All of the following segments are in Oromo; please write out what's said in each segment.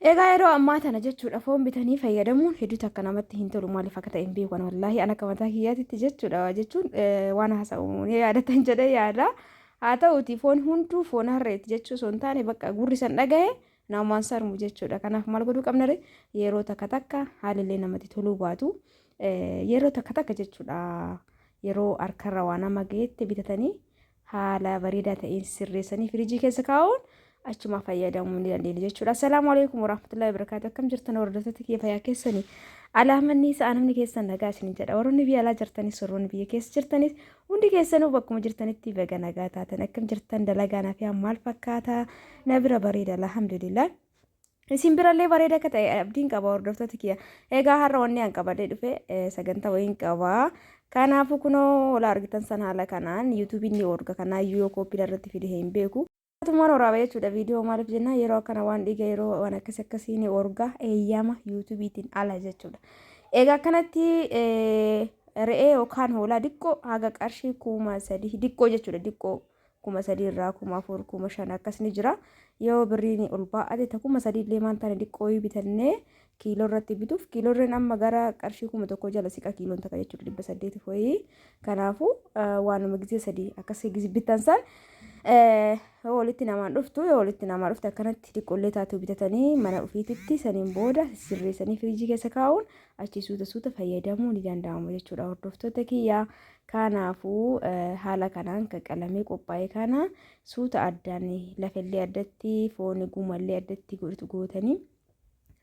Egaa yeroo ammaa tana jechuudha foon bitanii fayyadamuun hedduutu akka namatti hin tolu maaliif akka ta'e hin beekan wallaahi ana akka mataa kiyyaatitti jechuudha jechuun waan haasa'u ni yaadatan jedhee yaada haa ta'uti foon hunduu foon harreetti jechuu osoo hin taane bakka gurri san dhagahe namaan sarmu jechuudha kanaaf maal godhuu qabna yeroo takka haalillee namatti toluu baatu yeroo takka jechuudha yeroo harkarra waan nama gaheetti bitatanii haala bareedaa ta'een sirreessanii firiijii keessa kaa'uun achuma fayyadamuu ni dandeenya jechuudha. Assalaamu alaykum warahmatullahi wabarakatuh. Akkam jirtan hordoftoota kiyya fayyaa keessanii alaamanni isaa namni keessan nagaa isin jedha. Warroonni biyya alaa jirtanis warroonni biyya keessa jirtanis hundi keessanuu bakkuma jirtanitti baga nagaa taatan akkam jirtan dalagaa fi maal fakkaata na bira bareeda alhamdulillah. Isin birallee bareeda akka ta'e abdiin qaba hordoftoota kiyya. Egaa har'a wanni an qabadee dhufe sagantaa wayiin qaba. Kanaafuu kunoo wala argitan sana haala kanaan yuutuubiin ni orga kanaa yoo koppii irratti fide hin beeku. Tumaan waraabaa jechuudha viidiyoo maaliif jenna yeroo akkana waan dhiiga yeroo waan akkasii ni orga eeyyama yuutuubiitiin ala jechuudha. Egaa kanatti re'ee yookaan hoolaa diqqoo haga qarshii 3,000 diqqoo jechuudha diqqoo 3,000 irraa 4,000 5,000 akkas ni jira. Yoo birriin ol baa'ate 3,000 illee maan taane diqqoo bitannee kiiloo irratti bituuf kiiloo irreen amma gara qarshii 1,000 jala siqa kiiloon takka jechuudha 800 fo'ii. Kanaafuu waanuma gisee 3 akkasii gisee bitan san walitti namaan dhuftu yoo walitti namaa dhufte akkanatti diqqollee taatu bitatanii mana ofiititti saniin booda sirreessanii firiijii keessa kaa'uun achi suuta fayyadamuu ni danda'amu jechuudha hordoftoota kiyya. Kanaafuu haala kanaan qaqqalamee qophaa'e kana suuta addaan lafellee addatti foon gumallee addatti gootanii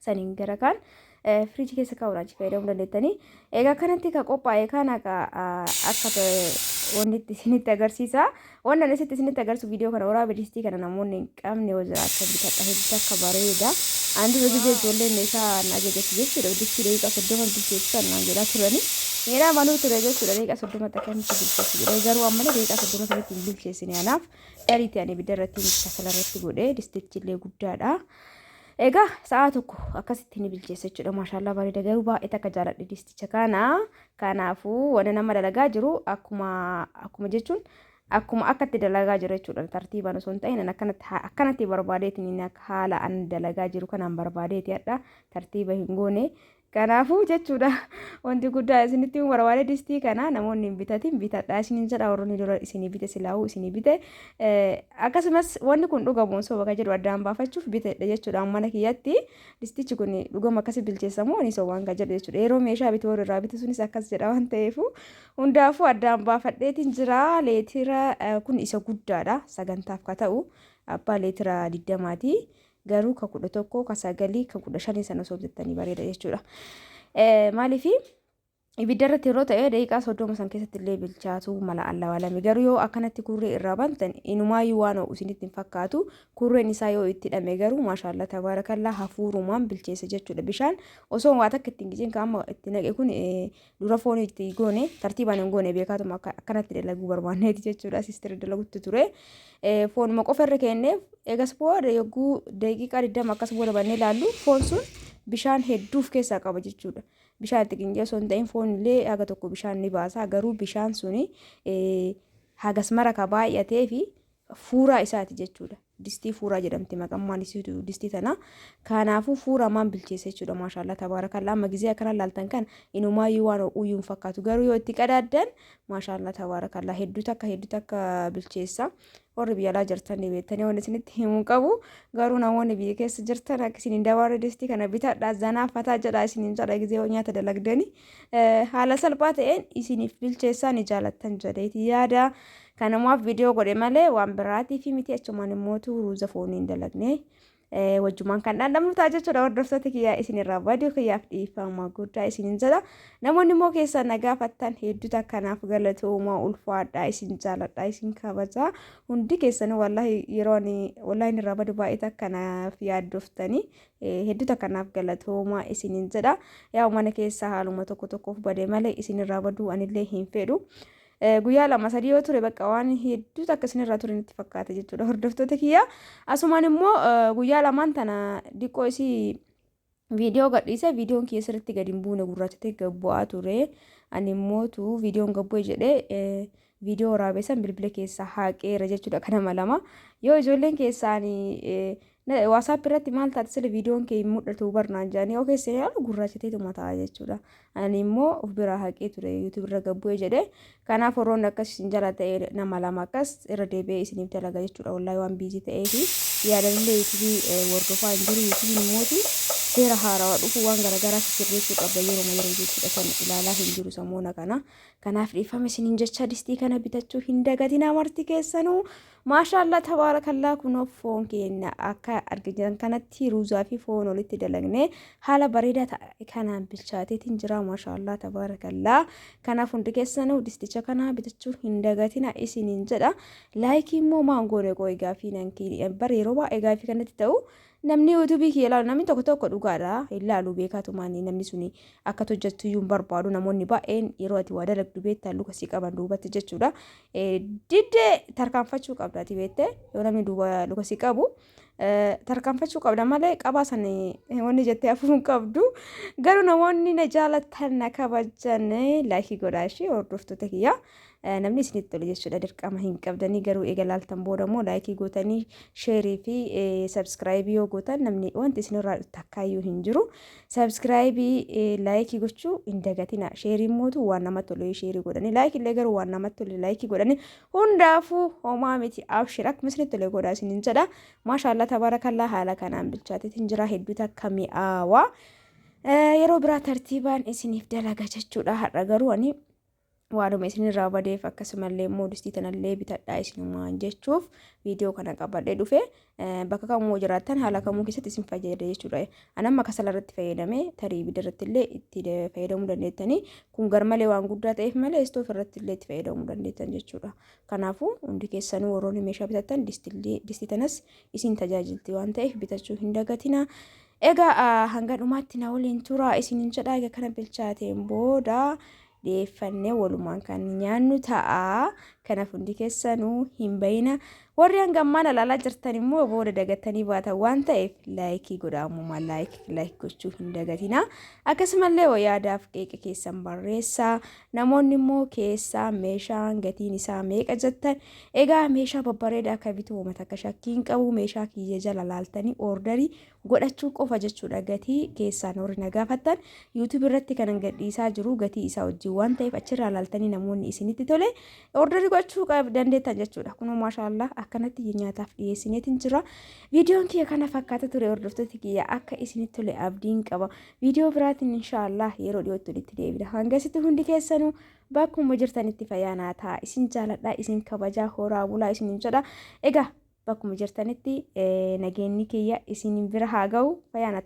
saniin gara kaan firiijii keessa kaa'uun achi fayyadamuu dandeettanii. Egaa kanatti ka qophaa'e kana akka wanti isinitti agarsiisa. Wanti ani isinitti agarsiisu viidiyoo kana waraabee distii kana namoonni hin qabne wajjin akka bitadha hedduu akka bareeda. Andi hojii ijoolleen meeshaa nageessatti jechuudha. Distii daqiiqaa 30 bilcheessan naan jedhaa turani. Meedhaa manuu ture jechuudha daqiiqaa 30 akkamitti bilcheessu jedhee garuu ammallee daqiiqaa 30 sanitti hin bilcheessine anaaf gariitti ani ibidda irratti shakala irratti godhee distichi illee guddaadha. Egaa sa'a tokko akkasitti ni bilcheessa jechuudha maashaallah bareeda garuu baay'ee akka jaaladhe disticha kana. Kanaafuu waan nama dalagaa jiru akkuma jechuun akkuma akkatti dalagaa jiru jechuudha tartiibaan osoo hin ta'in akkanatti barbaadeetiin akka haala an dalagaa jiru kanaan barbaadeeti hadha tartiiba hin goone. Kanaafuu jechuudha wanti guddaa isinitti barbaade distii kana namoonni hin bitatin bitadhaa isiniin jedha warroonni dura isinii bite silaa'uu isinii bite akkasumas wanni kun dhugamuun soo bakka jedhu addaan baafachuuf bitedha jechuudha mana kiyyatti distichi kun dhugama akkasi bilcheessamu ni soo waan ka jedhu jechuudha yeroo meeshaa bitu warri irraa bitu sunis akkas jedha waan ta'eefu hundaafuu addaan baafadheetiin jira. Leetira kun isa guddaadha sagantaaf ka ta'u abbaa leetira 20ti. Garuu ka 11 ka 9 ka 15 sana osoo bitattanii bareeda jechuudha. Maaliif ibidda irratti yeroo ta'e daqiiqaa 30 san keessatti illee bilchaatu mala allawalame garuu yoo akkanatti kurree irraa bantan inumaayyuu waan ho'u isinitti hin fakkaatu kurreen isaa yoo itti hidhame garuu maashaallah tabaarakallaa hafuurumaan bilcheessa jechuudha. Bishaan osoo waa takka ittiin gijin kaama itti naqe kun dura foon itti goone tartiibaan hin goone beekaatuma akkanatti dalaguu barbaanneeti jechuudha. Sisteri dalagutti ture foonuma qofa irra kenneef eegas booda yogguu daqiiqaa 20 akkas booda bannee ilaallu foon sun bishaan hedduuf keessaa qaba jechuudha. Bishaan itti qinjee osoo hin ta'in foon illee haga tokko bishaan ni baasa garuu bishaan suni hagas mara ka baay'atee fi fuuraa isaati jechuudha. Distii fuuraa jedhamti maqammaan isiitu distii tana. Kanaafuu fuuramaan bilcheessa jechuudha maashaallah tabaarakallaa amma gizee akkana laaltan kan inumaayyuu waan ho'uyyuu hin fakkaatu garuu yoo itti qadaaddan maashaallah tabaarakallaa hedduu takka bilcheessa. Warri biyya alaa jirtan ni beektanii waan isinitti himuu qabu garuu namoonni biyya keessa jirtan akka isin hin dabarre distii kana bitadhaa zanaafataa jedhaa isiniin jedha gizee nyaata dalagdanii haala salphaa ta'een isiniif bilcheessaa ni jaalattan jedheeti yaada. Kanaaf viidiyoo godhe malee waan biraatii fi miti achumaan immoo ruuza fooniin dalagne wajjumaan kan dhandhamnu ta'a jechuudha. Hordoftoota kiyyaa isinirraa baduu kiyyaaf dhiifama guddaa isiniin jedha. Namoonni immoo keessaa na gaafattan hedduutu akkanaaf galatoomaa ulfaadhaa isin jaaladhaa isin kabajaa hundi keessan wallahi yeroo wallahi irraa baduu baay'ee akkanaaf yaaddoftanii hedduutu akkanaaf galatoomaa isiniin jedha. Yaa mana keessaa haaluma tokkoof badee malee isinirraa baduu anillee hin fedhu. Guyyaa 2-3 yoo ture bakka waan hedduutu akkasinirraa ture natti fakkaata jechuudha hordoftoota kiyya. Asumaan immoo guyyaa 2 tana diqqoo isii viidiyoo gadhiise viidiyoon keessatti gadi hin buune gurraachate gabbu'aa ture. Ani immoo viidiyoon gabbu'e jedhee viidiyoo waraabeessan bilbila keessaa haqeera jechuudha kana malama. Yoo ijoolleen keessaanii WhatsApp irratti maal taate sila viidiyoon kee mul'atu barnaan jedhanii okee seenee haala gurraachateetu mataa jechuudha. Ani immoo of biraa haqee ture YouTube irra gabbu'ee jedhee kanaaf warroon akkas isin jala ta'e nama lama akkas irra deebi'ee isiniif dalaga jechuudha. Wallaahi waan biizii ta'ee fi yaadannoo YouTube wordofaa hin jiru YouTube immooti seera haarawaa dhufu waan garaagaraa sirreessuu qabda yeroo jechuudha san ilaalaa hin jiru samuuna kana. Kanaaf dhiifame isiniin jecha distii kana bitachuu hin dagatinaa marti keessanuu. Maashaallah tabaarakallaa kunoo foon keenya akka argitan kanatti ruuzaa fi foon walitti dalagne haala bareedaa ta'e kanaan bilchaateetiin jira. Maashaallah tabaarakallaa. Kanaaf hundi keessanuu disticha kana bitachuu hin dagatinaa isiniin jedha. Laayikii immoo maangoone qooyi gaafii nankii bareeroo baay'ee gaafii kanatti ta'u. Namni YouTube kee ilaalu namni tokko dhugaadha ilaalu beekatu maani namni suni akka hojjettu iyyuu barbaadu namoonni baay'een yeroo ati waa dalagdu beektaa luka si qaban duubatti jechuudha. Diddee tarkaanfachuu qabdaati beektee yoo namni duuba luka si qabu tarkaanfachuu qabda malee qabaa sana wanni jettee afuun qabdu garuu namoonni na jaalatan na kabajan laayikii godhaashi hordoftoota kiyya. Namni isinitti tole jechuudha dirqama hin qabdanii garuu eega laaltan booda immoo laayikii gootanii sheerii fi sabskiraayibii yoo gootan namni wanti isinirraa takkaayyuu hin jiru. Sabskiraayibii laayikii gochuu hin dagatina. Sheerii mootu waan namatti tolu sheerii godhanii laayikii illee garuu waan namatti tolu laayikii godhanii hundaafuu homaa miti abshir akkuma isinitti tole godhaa isiniin jedha. Maashaallah tabaarakallaa haala kanaan bilchaateetiin jira hedduu takka mi'aawaa. Yeroo biraa tartiibaan isiniif dalaga jechuudha. Har'a garuu ani waanuma isinirraa badeef akkasumallee immoo distii tanallee bitadhaa isinumaan jechuuf viidiyoo kana qabadhee dhufe bakka kamuu jiraattan haala kamuu keessatti isin fayyada jechuudha. Anamma kasala irratti fayyadamee tarii ibidda irratti illee itti fayyadamuu dandeettanii kun garmalee waan guddaa ta'eef malee istoof irratti illee itti fayyadamuu dandeettan jechuudha. Kanaafuu hundi keessanuu warroonni meeshaa bitattan distii tanas isin tajaajilti waan ta'eef bitachuu hin dagatina. Egaa hanga dhumaatti na waliin tura isiniin jedhaa egaa kana bilchaateen booda deeffannee walumaan kan nyaannu ta'a. Kanaaf hundi keessanuu hin bayina. Warri hangammaan ilaalaa jirtan immoo booda dagatanii baatan waan ta'eef laayikii godhaamumaa laayik gochuu hin dagatina. Akkasumallee yaadaaf qeeqa keessan barreessaa. Namoonni immoo keessaa meeshaan gatiin isaa meeqa jettan egaa meeshaa babbareedaa akka bituu uummata akka shakkiin qabu meeshaa kiyya jala laaltanii ordarii godhachuu qofa jechuudha. Gatii keessaan warri na gaafattan YouTube irratti kan gadhiisaa jiru gatii isaa wajjin waan ta'eef achirraa laaltanii namoonni isinitti tole ordarii gochuu dandeettan jechuudha. Kunoo maashaallah akkanatti nyaataaf dhiyeessineetiin jira. Viidiyoon kiyya kana fakkaata ture hordoftoota kiyya akka isinitti tole abdiin qaba. Viidiyoo biraatiin inshaallah yeroo dhiyootti walitti deebina. Hangasitti hundi keessanuu bakkuma jirtanitti fayyaanaa ta'a. Isin jaaladhaa isin kabajaa horaa bulaa isiniin jedha. Egaa bakkuma jirtanitti nageenyi kiyya isin bira haa ga'u fayyaanaa.